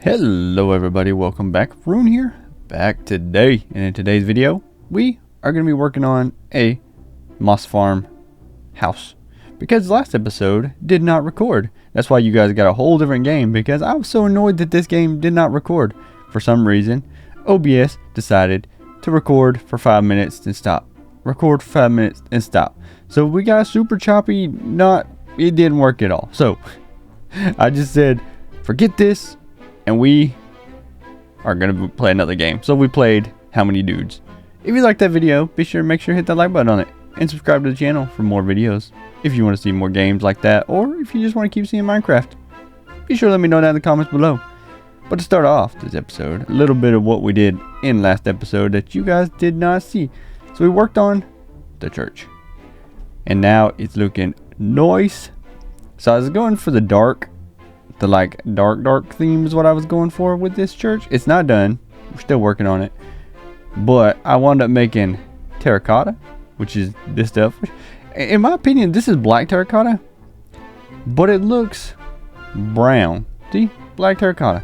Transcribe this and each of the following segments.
Hello everybody, welcome back. Rune here, back today, and in today's video we are going to be working on a moss farm house because last episode did not record. That's why you guys got a whole different game, because I was so annoyed that this game did not record. For some reason OBS decided to record for 5 minutes and stop, record for 5 minutes and stop. So we got super choppy, it didn't work at all. So I just said forget this, and we are going to play another game. So we played How Many Dudes. If you liked that video, be sure to make sure to hit that like button on it. And subscribe to the channel for more videos. If you want to see more games like that, or if you just want to keep seeing Minecraft, be sure to let me know down in the comments below. But to start off this episode, a little bit of what we did in last episode that you guys did not see. So we worked on the church. And now it's looking nice. So I was going for the dark theme is what I was going for with this church. It's not done, we're still working on it, but I wound up making terracotta, which is this stuff. In my opinion, this is black terracotta, but it looks brown. See, black terracotta,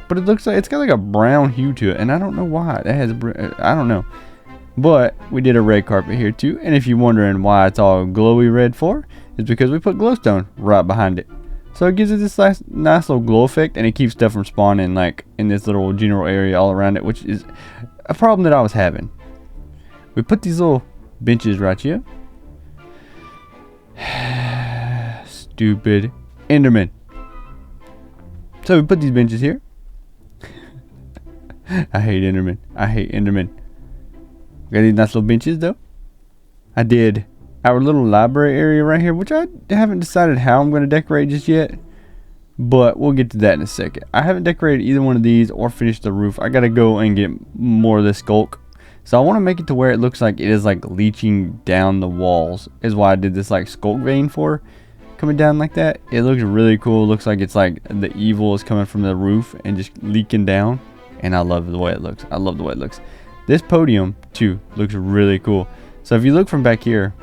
but it looks like it's got like a brown hue to it, and I don't know why it has. I don't know, but we did a red carpet here too. And if you're wondering why it's all glowy red for, it's because we put glowstone right behind it. So it gives it this nice little glow effect, and it keeps stuff from spawning like in this little general area all around it, which is a problem that I was having. We put these little benches right here. Stupid Enderman. So we put these benches here. I hate Enderman. I hate Enderman. We got these nice little benches though. I did our little library area right here, which I haven't decided how I'm going to decorate just yet, but we'll get to that in a second. I haven't decorated either one of these or finished the roof. I got to go and get more of this skulk. So I want to make it to where it looks like it is like leaching down the walls, is why I did this like skulk vein for coming down like that. It looks really cool. It looks like it's like the evil is coming from the roof and just leaking down, and I love the way it looks. I love the way it looks. This podium too looks really cool. So if you look from back here,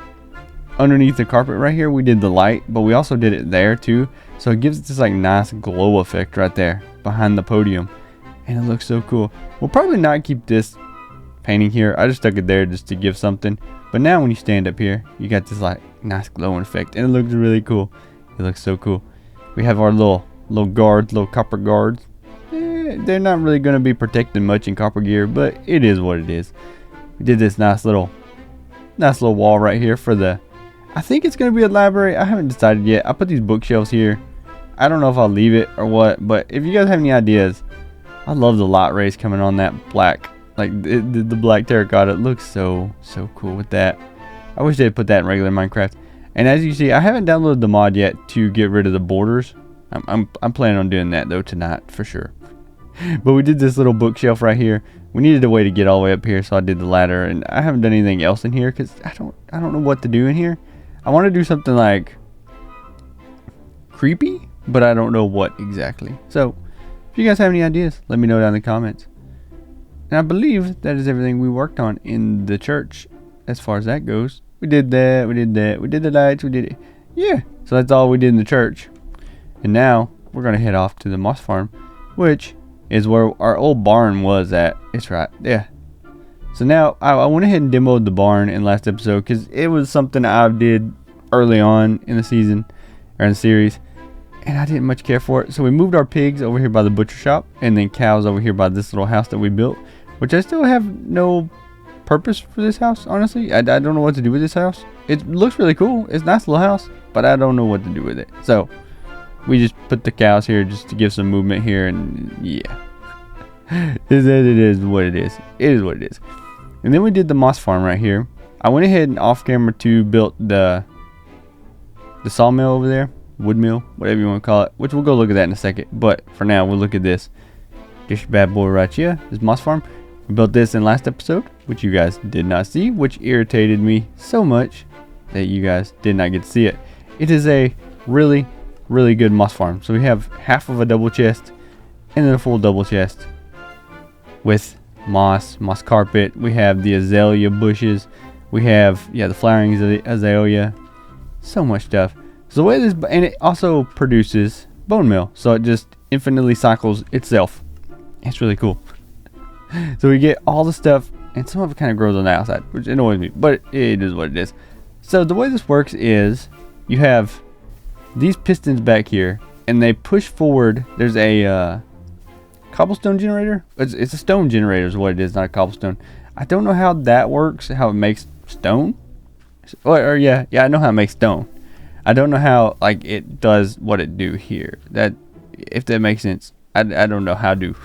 underneath the carpet right here, we did the light, but we also did it there too, so it gives it this like nice glow effect right there behind the podium, and it looks so cool. We'll probably not keep this painting here. I just stuck it there just to give something, but now when you stand up here, you got this like nice glowing effect, and it looks really cool. It looks so cool. We have our little guards, little copper guards. They're not really going to be protected much in copper gear, but it is what it is. We did this nice little wall right here for the, I think it's going to be a library. I haven't decided yet. I put these bookshelves here. I don't know if I'll leave it or what, but if you guys have any ideas, I love the light rays coming on that black, like the black terracotta. It looks so cool with that. I wish they'd put that in regular Minecraft. And as you see, I haven't downloaded the mod yet to get rid of the borders. I'm planning on doing that though tonight for sure. But we did this little bookshelf right here. We needed a way to get all the way up here, so I did the ladder, and I haven't done anything else in here because I don't know what to do in here. I want to do something like creepy, but I don't know what exactly. So if you guys have any ideas, let me know down in the comments. And I believe that is everything we worked on in the church as far as that goes. We did that, we did the lights, we did it. Yeah, so that's all we did in the church. And now we're going to head off to the moss farm, which is where our old barn was at. It's right, yeah. So now I went ahead and demoed the barn in last episode because it was something I did early on in the season or in the series, and I didn't much care for it. So we moved our pigs over here by the butcher shop, and then cows over here by this little house that we built, which I still have no purpose for this house, honestly. I don't know what to do with this house. It looks really cool. It's a nice little house, but I don't know what to do with it. So we just put the cows here just to give some movement here, and yeah. It is what it is. It is what it is. And then we did the moss farm right here. I went ahead and off camera too built the sawmill over there, wood mill, whatever you want to call it, which we'll go look at that in a second. But for now, we'll look at this bad boy right here, this moss farm. We built this in last episode, which you guys did not see, which irritated me so much that you guys did not get to see it. It is a really good moss farm. So we have half of a double chest and then a full double chest with moss carpet. We have the azalea bushes. We have the flowering azalea. So much stuff. So the way this, and it also produces bone meal. So it just infinitely cycles itself. It's really cool. So we get all the stuff, and some of it kind of grows on the outside, which annoys me, but it is what it is. So the way this works is you have these pistons back here, and they push forward. There's a cobblestone generator. It's a stone generator is what it is, not a cobblestone. I don't know how that works, how it makes stone. Or yeah, I know how it makes stone. I don't know how like it does what it do here. That, if that makes sense. I don't know how to.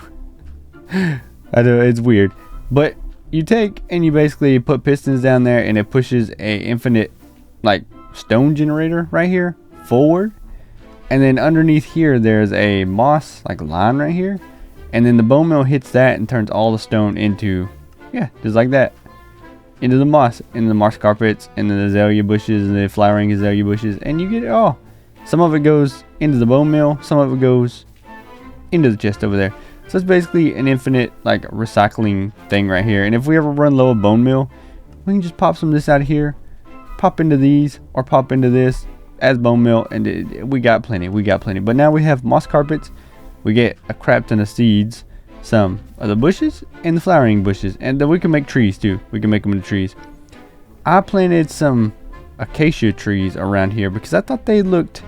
I know it's weird, but you take and you basically put pistons down there, and it pushes a infinite like stone generator right here forward, and then underneath here there's a moss like line right here, and then the bone mill hits that and turns all the stone into, yeah, just like that, into the moss carpets and the azalea bushes and the flowering azalea bushes, and you get it all. Some of it goes into the bone mill, some of it goes into the chest over there. So it's basically an infinite like recycling thing right here. And if we ever run low of bone meal, we can just pop some of this out of here, pop into these, or pop into this as bone meal, and we got plenty. But now we have moss carpets. We get a crap ton of seeds, some of the bushes and the flowering bushes, and then we can make trees too. We can make them into trees. I planted some acacia trees around here because I thought they looked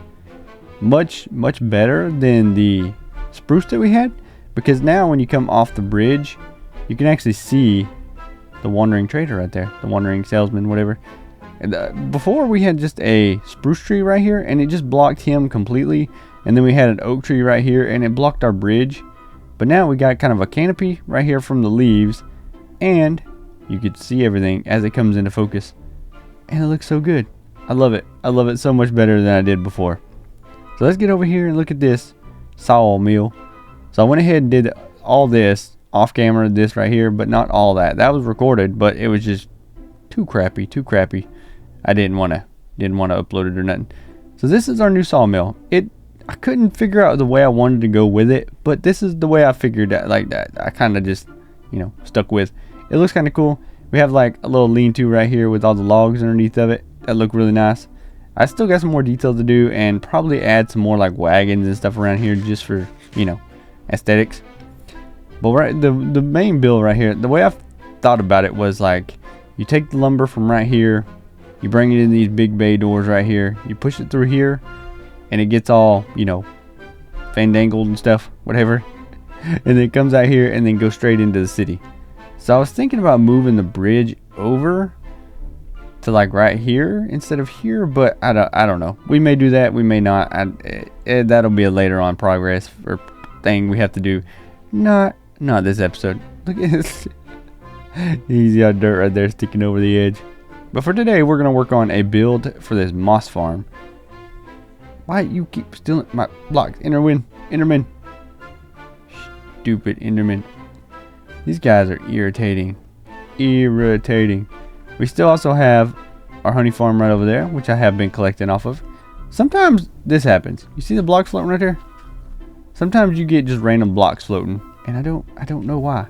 much better than the spruce that we had. Because now when you come off the bridge, you can actually see the wandering trader right there, the wandering salesman, whatever. And before we had just a spruce tree right here, and it just blocked him completely. And then we had an oak tree right here, and it blocked our bridge. But now we got kind of a canopy right here from the leaves, and you could see everything as it comes into focus. And it looks so good. I love it. I love it so much better than I did before. So let's get over here and look at this sawmill. So I went ahead and did all this off camera, this right here, but not all that. That was recorded, but it was just too crappy. I didn't want to upload it or nothing. So this is our new sawmill. I couldn't figure out the way I wanted to go with it, but this is the way I figured that, like that. I kind of just, stuck with. It looks kind of cool. We have like a little lean-to right here with all the logs underneath of it that look really nice. I still got some more details to do, and probably add some more like wagons and stuff around here just for, aesthetics. But the main build right here, the way I thought about it was like, you take the lumber from right here, you bring it in these big bay doors right here, you push it through here, and it gets all fandangled and stuff, whatever, and then it comes out here and then goes straight into the city. So I was thinking about moving the bridge over to like right here instead of here, but I don't know. We may do that, we may not. That'll be a later on progress or thing we have to do. Not this episode. Look at this. Easy on dirt right there sticking over the edge. But for today, we're gonna work on a build for this moss farm. Why you keep stealing my blocks? Enderman. Stupid Enderman. These guys are irritating. We still also have our honey farm right over there, which I have been collecting off of. Sometimes this happens. You see the blocks floating right there? Sometimes you get just random blocks floating, and I don't know why.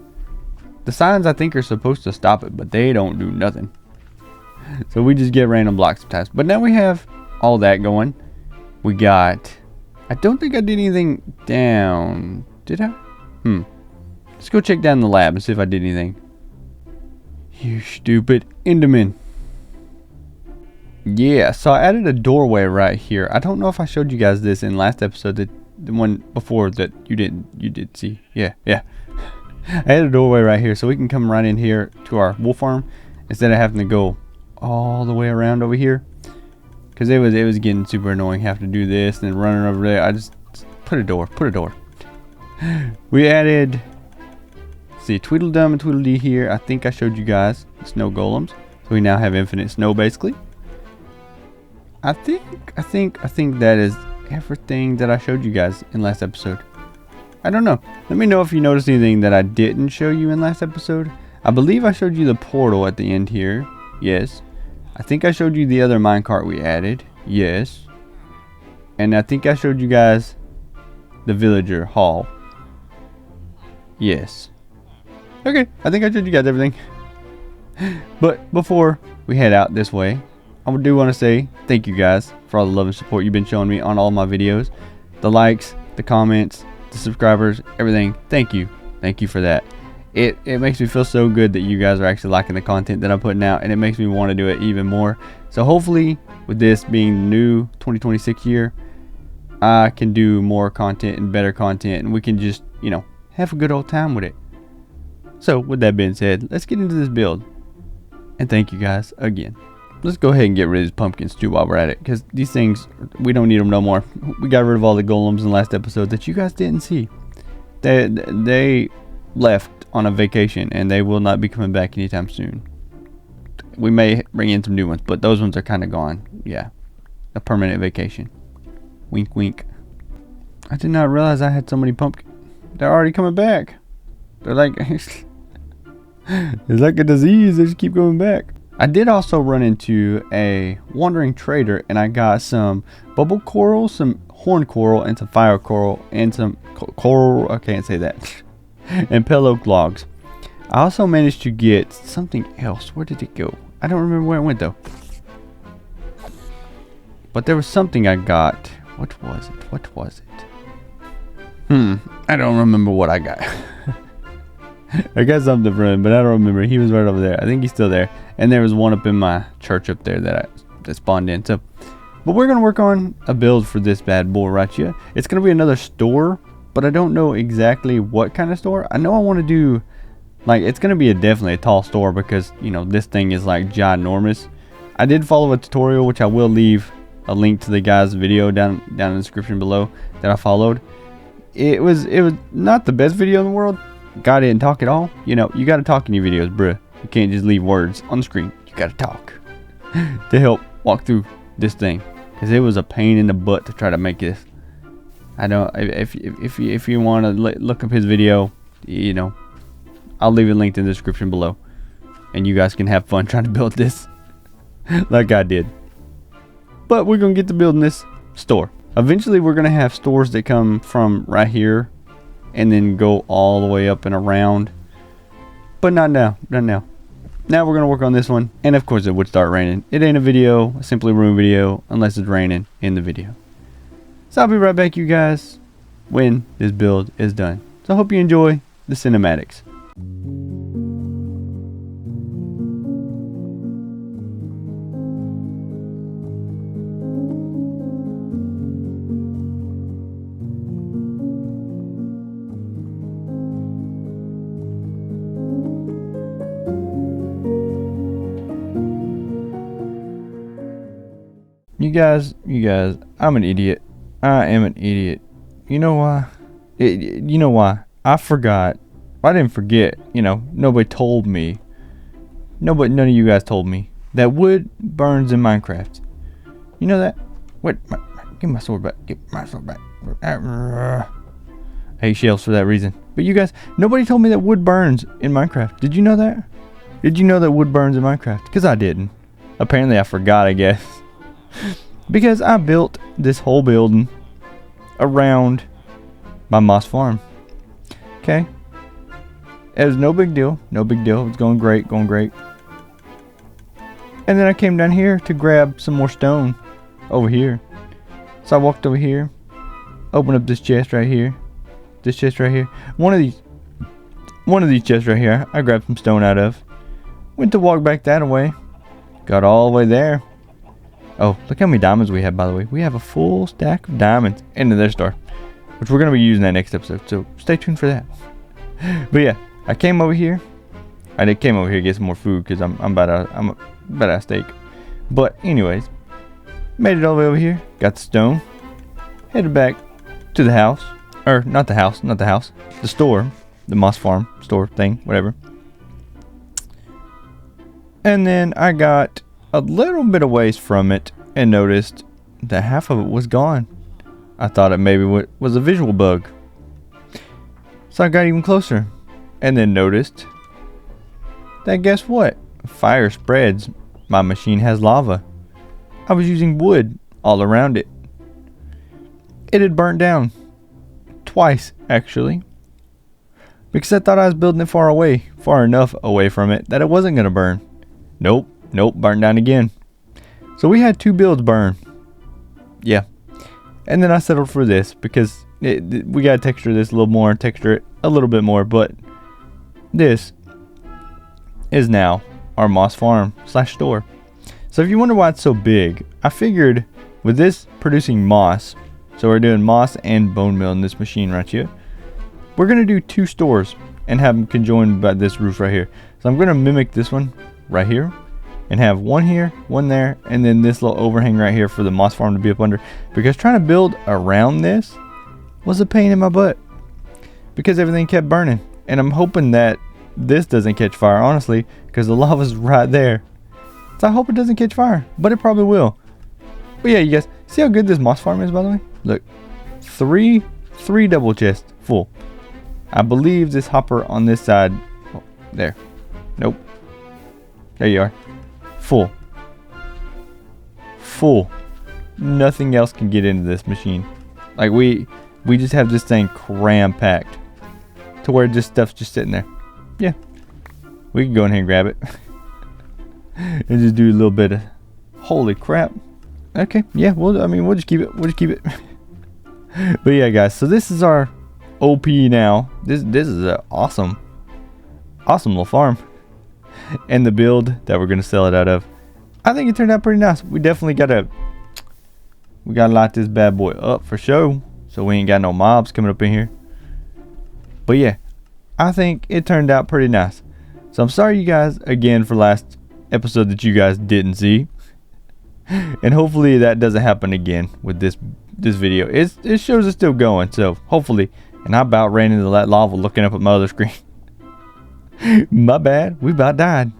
The signs I think are supposed to stop it, but they don't do nothing. So we just get random blocks sometimes. But now we have all that going. We got, I don't think I did anything down. Did I? Let's go check down the lab and see if I did anything. You stupid Enderman. Yeah, so I added a doorway right here. I don't know if I showed you guys this in last episode, the one before that you did see. Yeah. I had a doorway right here so we can come right in here to our wool farm instead of having to go all the way around over here, because it was getting super annoying having to do this and then running over there. I just put a door. We added, see, Tweedledum and Tweedledee here. I think I showed you guys the snow golems, so we now have infinite snow basically. I think that is everything that I showed you guys in last episode. I don't know. Let me know if you noticed anything that I didn't show you in last episode. I believe I showed you the portal at the end here. Yes. I think I showed you the other minecart we added. Yes. And I think I showed you guys the villager hall. Yes. Okay. I think I showed you guys everything. But before we head out this way, I do want to say thank you guys for all the love and support you've been showing me on all my videos. The likes, the comments, the subscribers, everything. Thank you for that. It makes me feel so good that you guys are actually liking the content that I'm putting out, and it makes me want to do it even more. So hopefully with this being the new 2026 year, I can do more content and better content, and we can just, you know, have a good old time with it. So with that being said, let's get into this build, and thank you guys again. Let's go ahead and get rid of these pumpkins too while we're at it, because these things, we don't need them no more. We got rid of all the golems in the last episode that you guys didn't see. They left on a vacation, and they will not be coming back anytime soon. We may bring in some new ones, but those ones are kind of gone. Yeah, a permanent vacation. Wink wink. I did not realize I had so many pumpkins. They're already coming back. They're like it's like a disease. They just keep going back. I did also run into a wandering trader, and I got some bubble coral, some horn coral, and some fire coral, and some coral. I can't say that. And pillow logs. I also managed to get something else. Where did it go? I don't remember where it went though. But there was something I got. What was it? I don't remember what I got. I got something from him, but I don't remember. He was right over there. I think he's still there. And there was one up in my church up there that spawned in. So, but we're gonna work on a build for this bad boy right here. It's gonna be another store, but I don't know exactly what kind of store. I know I want to do, like, it's gonna be definitely a tall store, because, you know, this thing is like ginormous. I did follow a tutorial, which I will leave a link to the guy's video down in the description below that I followed. It was not the best video in the world. Guy didn't talk at all. You know, you gotta talk in your videos, bruh. You can't just leave words on the screen. You gotta talk to help walk through this thing, because it was a pain in the butt to try to make this. I don't. If you want to look up his video, you know, I'll leave a link in the description below, and you guys can have fun trying to build this like I did. But we're gonna get to building this store. Eventually, we're gonna have stores that come from right here and then go all the way up and around. But not now. Not now. Now we're gonna work on this one, and of course it would start raining. It ain't a video, a SimplyRune video, unless it's raining in the video. So I'll be right back, you guys, when this build is done. So I hope you enjoy the cinematics. You guys, I'm an idiot. I am an idiot. You know why? You know why? I forgot. I didn't forget. You know, nobody told me. None of you guys told me that wood burns in Minecraft. You know that? What? Give my sword back. Give my sword back. I hate shells for that reason. But you guys, nobody told me that wood burns in Minecraft. Did you know that? Did you know that wood burns in Minecraft? Because I didn't. Apparently I forgot, I guess. Because I built this whole building around my moss farm. Okay. It was no big deal. No big deal. It was going great. Going great. And then I came down here to grab some more stone over here. So I walked over here. Opened up this chest right here. This chest right here. One of these chests right here. I grabbed some stone out of. Went to walk back that way. Got all the way there. Oh, look how many diamonds we have, by the way. We have a full stack of diamonds in the store, which we're going to be using that next episode. So stay tuned for that. But yeah, I came over here. I came over here to get some more food because I'm about out of steak. But anyways, made it all the way over here. Got the stone. Headed back to the house. Or not the house. The store. The moss farm store thing. Whatever. And then I got a little bit of waste from it and noticed that half of it was gone. I thought it maybe was a visual bug. So I got even closer and then noticed that, guess what? Fire spreads. My machine has lava. I was using wood all around it. It had burnt down. Twice, actually. Because I thought I was building it far enough away from it that it wasn't going to burn. Nope, burned down again. So we had 2 builds burn. Yeah. And then I settled for this because We gotta texture this a little more, texture it a little bit more, but this is now our moss farm / store. So if you wonder why it's so big, I figured with this producing moss, so we're doing moss and bone meal in this machine right here, we're gonna do 2 stores and have them conjoined by this roof right here. So I'm gonna mimic this one right here and have one here, one there, and then this little overhang right here for the moss farm to be up under, because trying to build around this was a pain in my butt because everything kept burning. And I'm hoping that this doesn't catch fire, honestly, because the lava's right there. So I hope it doesn't catch fire, but it probably will. But yeah, you guys, see how good this moss farm is, by the way? Look, three double chests full. I believe this hopper on this side, oh, there, nope, there you are, full. Nothing else can get into this machine. Like we just have this thing cram packed to where this stuff's just sitting there. Yeah, we can go in here and grab it and just do a little bit of, holy crap. Okay, yeah, we'll just keep it. But yeah, guys, so this is our OP now. This is an awesome little farm, and the build that we're gonna sell it out of, I think it turned out pretty nice. We definitely gotta light this bad boy up for sure, so we ain't got no mobs coming up in here. But yeah, I think it turned out pretty nice. So I'm sorry you guys again for last episode that you guys didn't see, and hopefully that doesn't happen again with this video. It shows it's still going, so hopefully. And I about ran into that lava looking up at my other screen. My bad, we about died.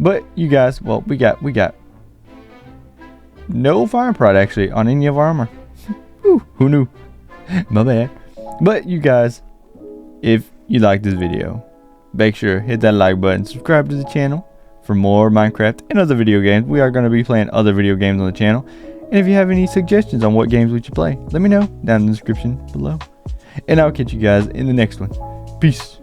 But you guys, well, we got no fire prod actually on any of our armor. Whew, who knew? My bad. But you guys, if you like this video, make sure hit that like button, subscribe to the channel for more Minecraft and other video games. We are going to be playing other video games on the channel. And if you have any suggestions on what games we should play, let me know down in the description below. And I'll catch you guys in the next one. Peace.